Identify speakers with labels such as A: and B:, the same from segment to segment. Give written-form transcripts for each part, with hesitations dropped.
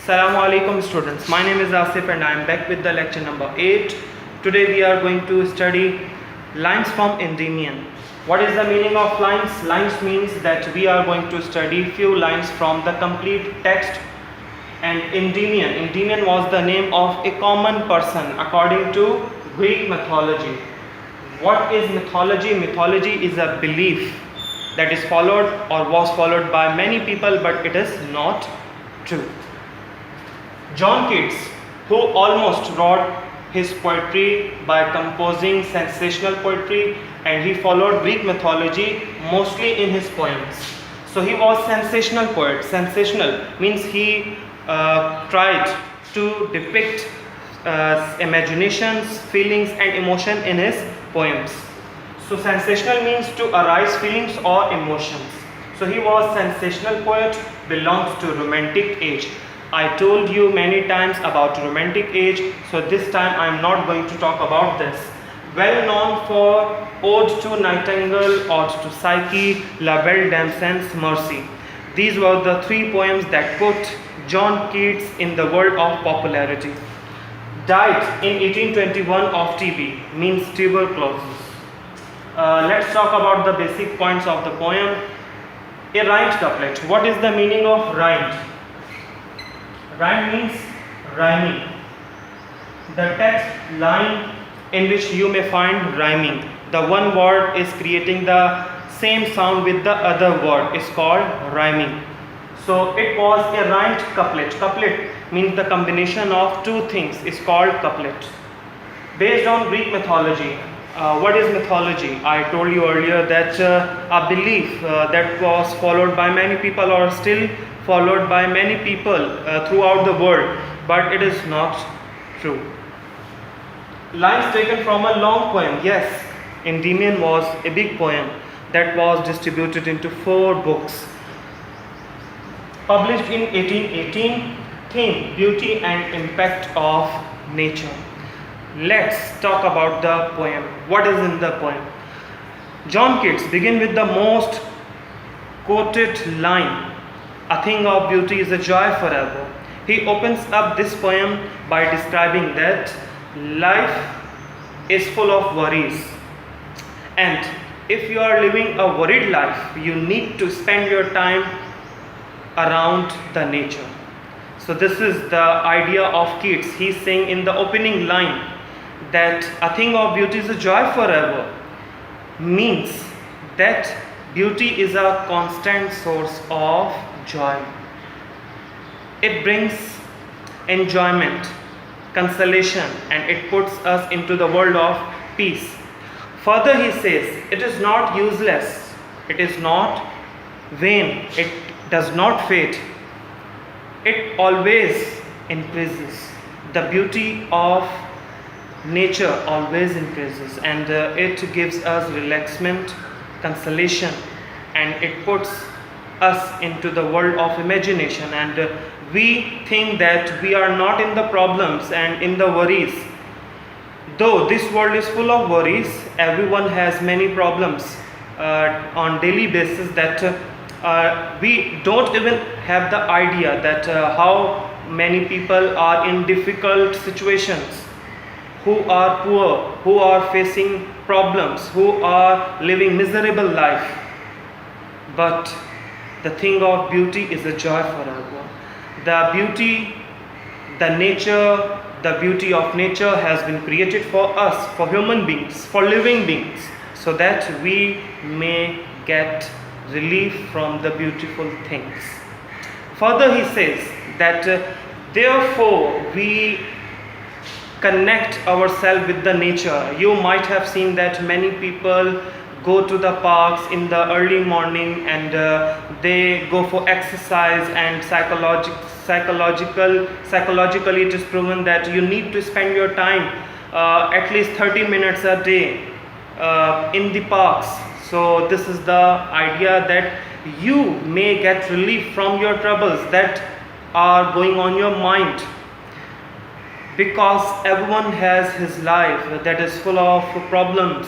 A: Assalamu alaikum students. My name is Asif and I am back with the lecture number 8. Today we are going to study lines from Endymion. What is the meaning of lines? Lines means that we are going to study few lines from the complete text. And Endymion was the name of a common person according to Greek mythology. What is mythology? Mythology is a belief that is followed or was followed by many people, but it is not true. John Keats, who almost wrote his poetry by composing sensational poetry, and he followed Greek mythology mostly in his poems. So he was sensational poet. Sensational means he tried to depict imaginations, feelings and emotion in his poems. So sensational means to arise feelings or emotions. So he was sensational poet, belongs to romantic age. I told you many times about romantic age, so this time I am not going to talk about this. Well known for Ode to Nightingale, Ode to Psyche, La Belle Dame Sans Mercy. These were the three poems that put John Keats in the world of popularity. Died in 1821 of TB, means tuberculosis. Let's talk about the basic points of the poem. A rhymed couplet. What is the meaning of rhymed? Rhyme means rhyming. The text line in which you may find rhyming. The one word is creating the same sound with the other word is called rhyming. So it was a rhymed couplet. Couplet means the combination of two things is called couplet. Based on Greek mythology. What is mythology? I told you earlier that a belief that was followed by many people or still followed by many people throughout the world, but it is not true. Lines taken from a long poem. Yes, Endymion was a big poem that was distributed into 4 books. Published in 1818, theme, beauty and impact of nature. Let's talk about the poem. What is in the poem? John Keats begin with the most quoted line. A thing of beauty is a joy forever. He opens up this poem by describing that life is full of worries. And if you are living a worried life, you need to spend your time around the nature. So this is the idea of Keats. He's saying in the opening line that a thing of beauty is a joy forever, means that beauty is a constant source of joy. It brings enjoyment, consolation, and it puts us into the world of peace. Further he says, it is not useless, it is not vain, it does not fade, it always increases. The beauty of nature always increases, and it gives us relaxation, consolation, and it puts us into the world of imagination, and we think that we are not in the problems and in the worries. Though this world is full of worries, everyone has many problems on daily basis that we don't even have the idea that how many people are in difficult situations, who are poor, who are facing problems, who are living miserable life. But the thing of beauty is a joy forever. The beauty, the nature, the beauty of nature has been created for us, for human beings, for living beings, so that we may get relief from the beautiful things. Further he says that therefore we connect ourselves with the nature. You might have seen that many people go to the parks in the early morning and they go for exercise, and psychologically it is proven that you need to spend your time at least 30 minutes a day in the parks. So this is the idea that you may get relief from your troubles that are going on your mind, because everyone has his life that is full of problems,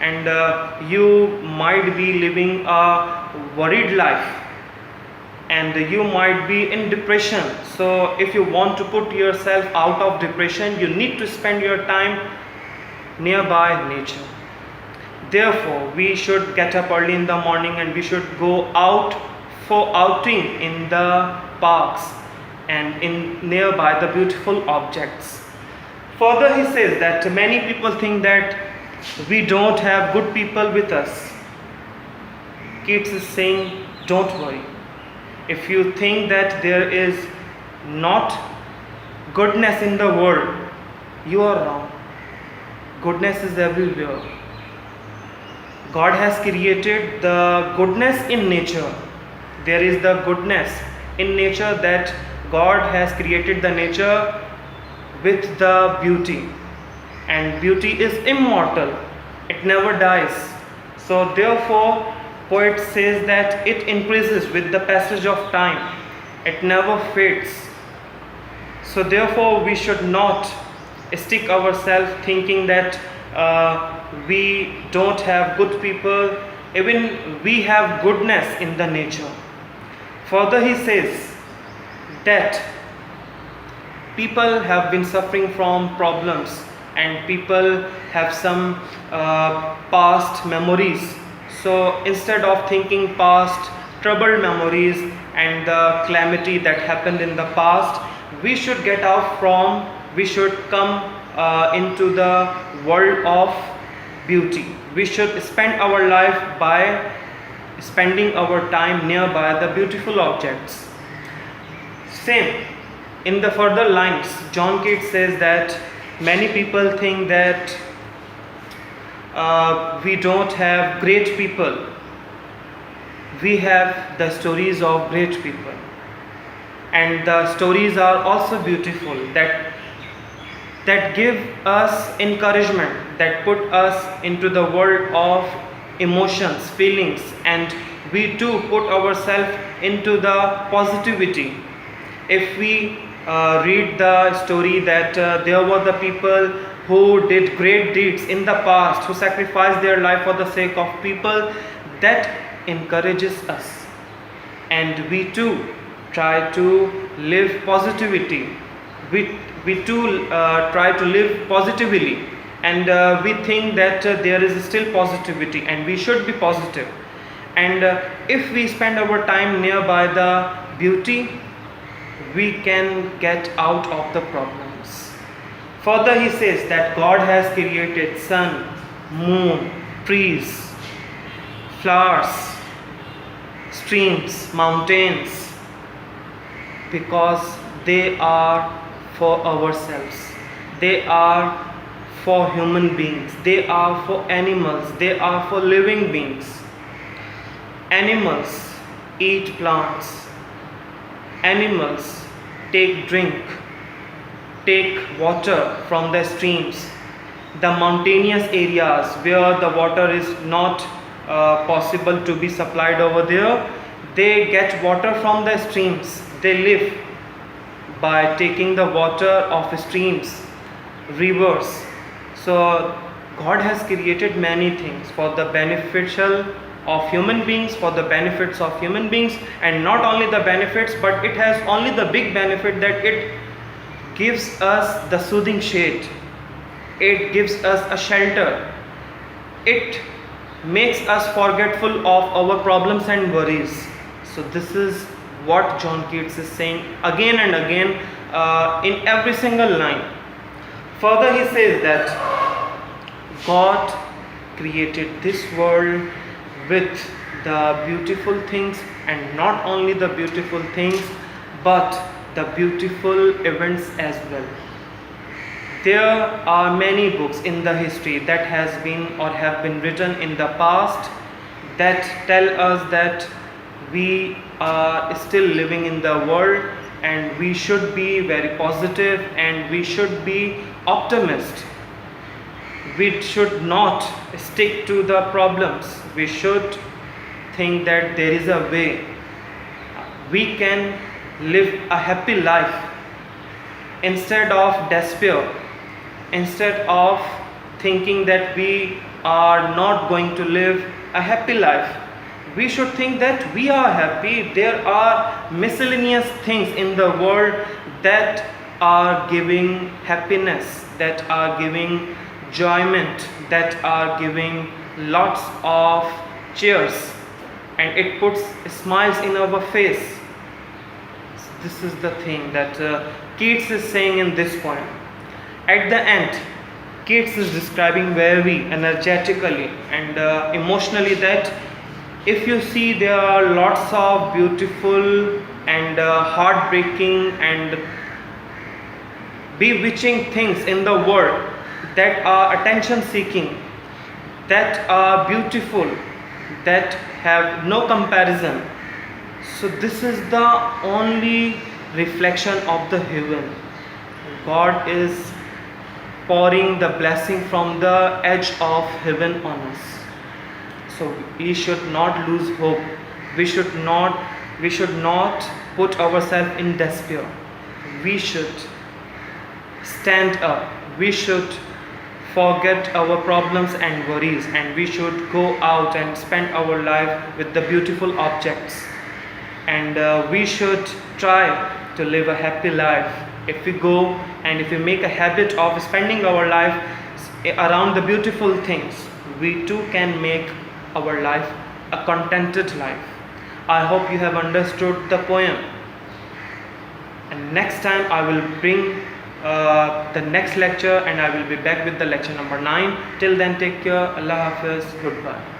A: and you might be living a worried life, and you might be in depression. So if you want to put yourself out of depression, you need to spend your time nearby nature. Therefore, we should get up early in the morning and we should go out for outing in the parks and in nearby the beautiful objects. Further, he says that many people think that we don't have good people with us. Keats is saying, don't worry. If you think that there is not goodness in the world, you are wrong. Goodness is everywhere. God has created the goodness in nature. There is the goodness in nature, that God has created the nature with the beauty, and beauty is immortal, it never dies. So therefore poet says that it increases with the passage of time, it never fades. So therefore we should not stick ourselves thinking that we don't have good people. Even we have goodness in the nature. Further he says that people have been suffering from problems and people have some past memories. So instead of thinking past troubled memories and the calamity that happened in the past, we should we should come into the world of beauty. We should spend our life by spending our time nearby the beautiful objects. Same, in the further lines, John Keats says that many people think that we don't have great people. We have the stories of great people, and the stories are also beautiful, that give us encouragement, that put us into the world of emotions, feelings, and we too put ourselves into the positivity. If we read the story that there were the people who did great deeds in the past, who sacrificed their life for the sake of people, that encourages us, and we too try to live positivity. We too try to live positively, and we think that there is still positivity and we should be positive. And if we spend our time nearby the beauty, we can get out of the problems. Further he says that God has created sun, moon, trees, flowers, streams, mountains, because they are for ourselves. They are for human beings. They are for animals. They are for living beings. Animals eat plants. Animals take water from the streams. The mountainous areas where the water is not possible to be supplied over there, they get water from the streams. They live by taking the water of streams, rivers. So God has created many things for the beneficial of human beings, for the benefits of human beings, and not only the benefits, but it has only the big benefit that it gives us the soothing shade, it gives us a shelter, it makes us forgetful of our problems and worries. So this is what John Keats is saying again and again in every single line. Further he says that God created this world with the beautiful things, and not only the beautiful things but the beautiful events as well. There are many books in the history that has been or have been written in the past that tell us that we are still living in the world, and we should be very positive and we should be optimist. We should not stick to the problems. We should think that there is a way we can live a happy life instead of despair, instead of thinking that we are not going to live a happy life. We should think that we are happy. There are miscellaneous things in the world that are giving happiness, that are giving enjoyment, that are giving lots of cheers, and it puts smiles in our face. This is the thing that Keats is saying in this poem. At the end, Keats is describing very energetically and emotionally that if you see, there are lots of beautiful and heartbreaking and bewitching things in the world that are attention seeking, that are beautiful, that have no comparison. So this is the only reflection of the heaven. God is pouring the blessing from the edge of heaven on us. So we should not lose hope. We should not put ourselves in despair. We should stand up. We should forget our problems and worries, and we should go out and spend our life with the beautiful objects. And we should try to live a happy life. If we go and if we make a habit of spending our life around the beautiful things, we too can make our life a contented life. I hope you have understood the poem. And next time I will bring the next lecture, and I will be back with the lecture number 9. Till then, take care. Allah Hafiz. Goodbye.